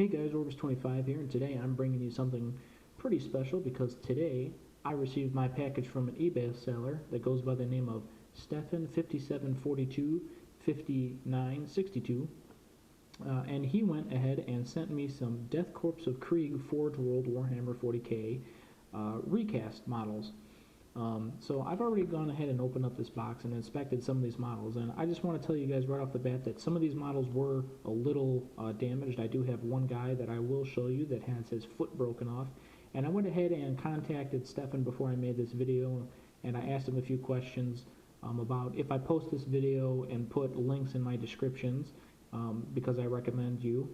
Hey guys, Orbis25 here, and today I'm bringing you something pretty special because today I received my package from an eBay seller that goes by the name of Stefan57425962, and he went ahead and sent me some Death Korps of Krieg ForgeWorld Warhammer 40k recast models. So I've already gone ahead and opened up this box and inspected some of these models, and I just want to tell you guys right off the bat that some of these models were a little damaged. I do have one guy that I will show you that has his foot broken off, and I went ahead and contacted Stefan before I made this video, and I asked him a few questions about if I post this video and put links in my descriptions, because I recommend you,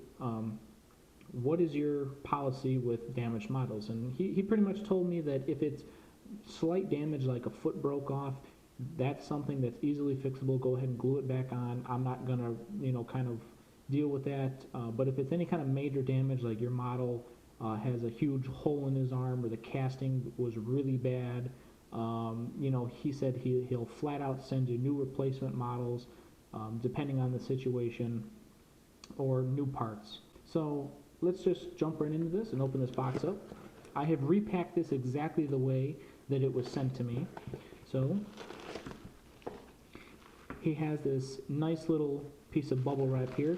what is your policy with damaged models? And he pretty much told me that if it's slight damage like a foot broke off, that's something that's easily fixable. Go ahead and glue it back on. I'm not gonna kind of deal with that, but if it's any kind of major damage, like your model has a huge hole in his arm or the casting was really bad, he said he'll flat out send you new replacement models, depending on the situation, or new parts. So let's just jump right into this and open this box up. I have repacked this exactly the way that it was sent to me. So he has this nice little piece of bubble wrap here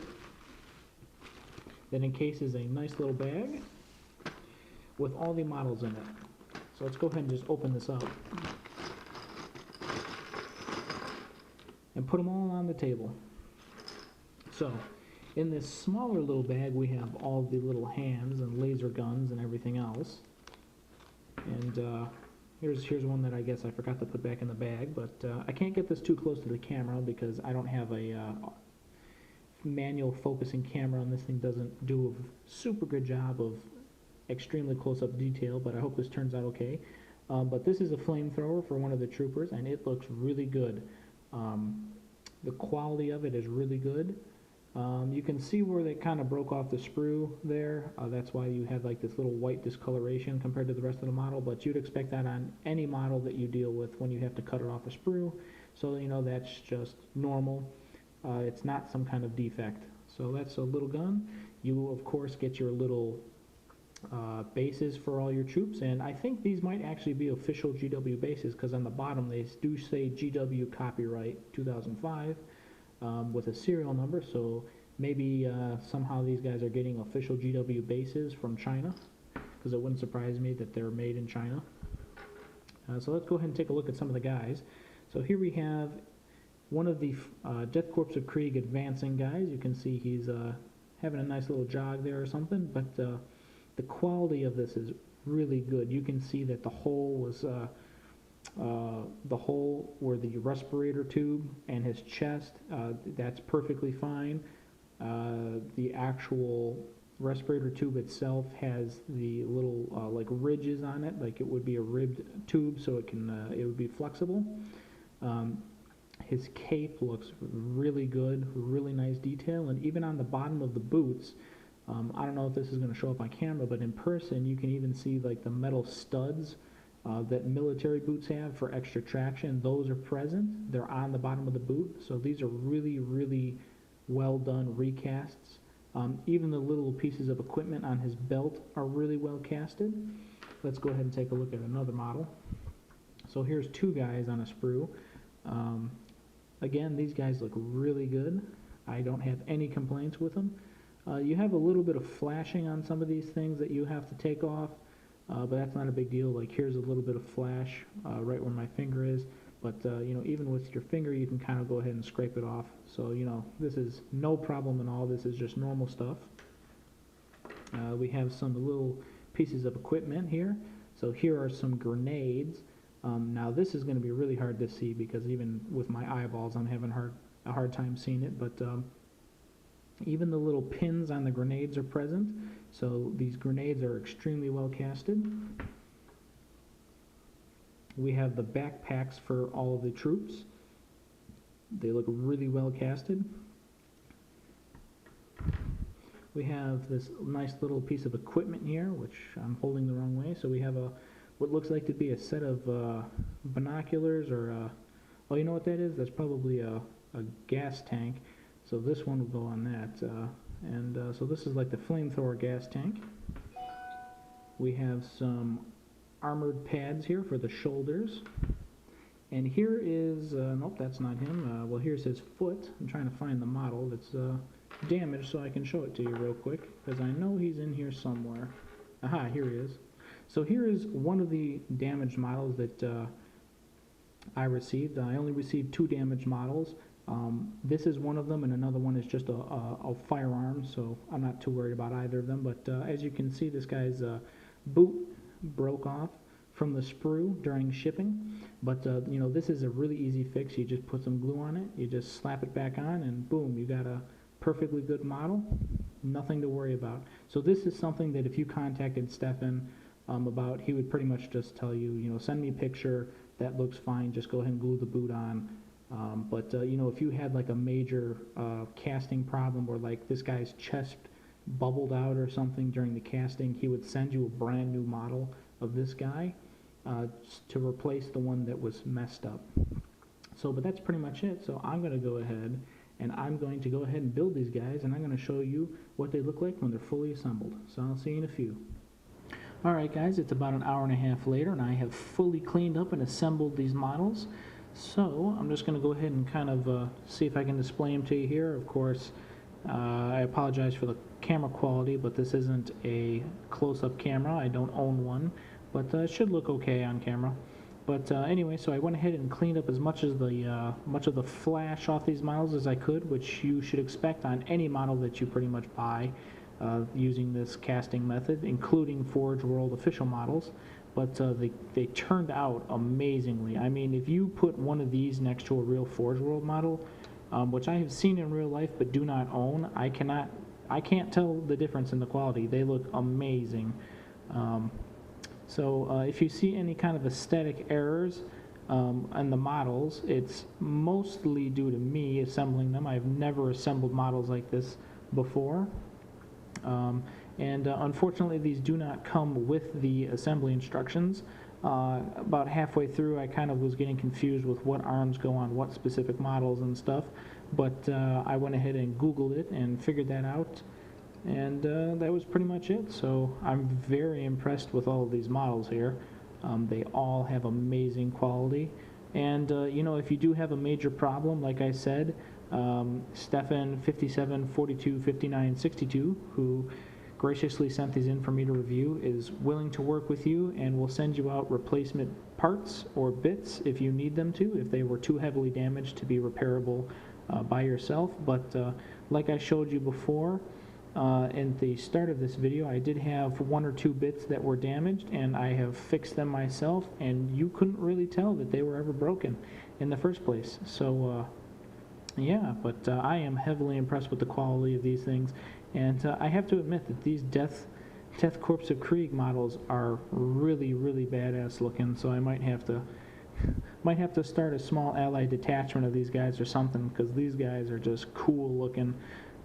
that encases a nice little bag with all the models in it. So let's go ahead and just open this up and put them all on the table. So in this smaller little bag we have all the little hands and laser guns and everything else. And here's one that I guess I forgot to put back in the bag, but I can't get this too close to the camera because I don't have a manual focusing camera, and this thing doesn't do a super good job of extremely close-up detail, but I hope this turns out okay. But this is a flamethrower for one of the troopers, and it looks really good. The quality of it is really good. You can see where they kind of broke off the sprue there. That's why you have like this little white discoloration compared to the rest of the model, but you'd expect that on any model that you deal with when you have to cut it off a sprue. So that's just normal. It's not some kind of defect. So that's a little gun. You of course get your little bases for all your troops, and I think these might actually be official GW bases because on the bottom they do say GW copyright 2005. With a serial number, so maybe somehow these guys are getting official GW bases from China, because it wouldn't surprise me that they're made in China. So let's go ahead and take a look at some of the guys. So here we have one of the Death Korps of Krieg advancing guys. You can see he's having a nice little jog there or something, but the quality of this is really good. You can see that the hole was the hole where the respirator tube and his chest, that's perfectly fine. The actual respirator tube itself has the little like ridges on it, like it would be a ribbed tube, so it would be flexible. His cape looks really good, really nice detail, and even on the bottom of the boots, I don't know if this is going to show up on camera, but in person you can even see like the metal studs that military boots have for extra traction. Those are present. They're on the bottom of the boot. So these are really, really well done recasts. Even the little pieces of equipment on his belt are really well casted. Let's go ahead and take a look at another model. So here's two guys on a sprue. Again, these guys look really good. I don't have any complaints with them. You have a little bit of flashing on some of these things that you have to take off. But that's not a big deal. Like here's a little bit of flash right where my finger is, but even with your finger you can kind of go ahead and scrape it off. So this is no problem at all. This is just normal stuff. We have some little pieces of equipment here. So here are some grenades. Now this is going to be really hard to see because even with my eyeballs I'm having a hard time seeing it, but even the little pins on the grenades are present, so these grenades are extremely well casted. We have the backpacks for all of the troops. They look really well casted. We have this nice little piece of equipment here, which I'm holding the wrong way. So we have what looks like to be a set of binoculars, or oh, you know what that is? That's probably a gas tank. So this one will go on that. And so this is like the flamethrower gas tank. We have some armored pads here for the shoulders. And here is, nope, that's not him. Well, here's his foot. I'm trying to find the model that's damaged so I can show it to you real quick, because I know he's in here somewhere. Aha, here he is. So here is one of the damaged models that I received. I only received 2 damaged models. This is one of them, and another one is just a firearm, so I'm not too worried about either of them. But as you can see, this guy's boot broke off from the sprue during shipping. But you know, this is a really easy fix. You just put some glue on it, you just slap it back on, and boom, you got a perfectly good model. Nothing to worry about. So this is something that if you contacted Stefan about, he would pretty much just tell you, you know, send me a picture, that looks fine, just go ahead and glue the boot on. But you know, if you had like a major casting problem where like this guy's chest bubbled out or something during the casting, he would send you a brand new model of this guy to replace the one that was messed up. So, but that's pretty much it. So I'm going to go ahead and I'm going to go ahead and build these guys, and I'm going to show you what they look like when they're fully assembled. So I'll see you in a few. Alright guys, it's about an hour and a half later, and I have fully cleaned up and assembled these models. So I'm just going to go ahead and kind of see if I can display them to you here. Of course, I apologize for the camera quality, but this isn't a close-up camera. I don't own one, but it should look okay on camera. But anyway, so I went ahead and cleaned up as much of the flash off these models as I could, which you should expect on any model that you pretty much buy using this casting method, including ForgeWorld official models. But they turned out amazingly. I mean, if you put one of these next to a real ForgeWorld model, which I have seen in real life but do not own, I can't tell the difference in the quality. They look amazing. So if you see any kind of aesthetic errors on the models, it's mostly due to me assembling them. I've never assembled models like this before. And unfortunately, these do not come with the assembly instructions. About halfway through, I kind of was getting confused with what arms go on what specific models and stuff, but I went ahead and Googled it and figured that out, and that was pretty much it. So I'm very impressed with all of these models here. They all have amazing quality, and you know, if you do have a major problem, like I said, Stefan 57 42 59 62, who graciously sent these in for me to review, is willing to work with you and will send you out replacement parts or bits if you need them to, if they were too heavily damaged to be repairable by yourself. But like I showed you before in the start of this video, I did have 1 or 2 bits that were damaged, and I have fixed them myself, and you couldn't really tell that they were ever broken in the first place. So yeah, but I am heavily impressed with the quality of these things, and I have to admit that these Death Korps of Krieg models are really, really badass looking. So I might have to start a small allied detachment of these guys or something, because these guys are just cool looking.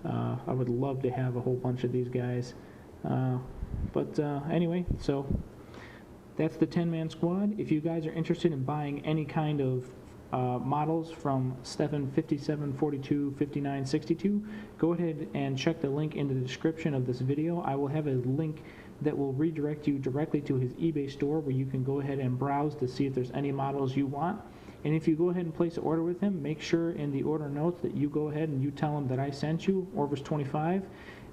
I would love to have a whole bunch of these guys. But anyway, so that's the 10-man squad. If you guys are interested in buying any kind of models from Stefan 57 42 59 62, go ahead and check the link in the description of this video. I will have a link that will redirect you directly to his eBay store, where you can go ahead and browse to see if there's any models you want. And if you go ahead and place an order with him, make sure in the order notes that you go ahead and you tell him that I sent you, Orvis25,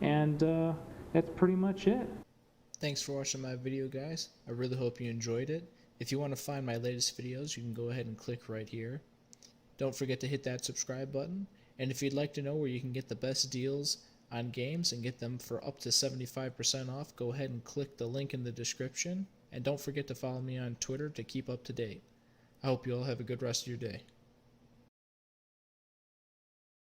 and that's pretty much it. Thanks for watching my video, guys. I really hope you enjoyed it. If you want to find my latest videos, you can go ahead and click right here. Don't forget to hit that subscribe button. And if you'd like to know where you can get the best deals on games and get them for up to 75% off, go ahead and click the link in the description. And don't forget to follow me on Twitter to keep up to date. I hope you all have a good rest of your day.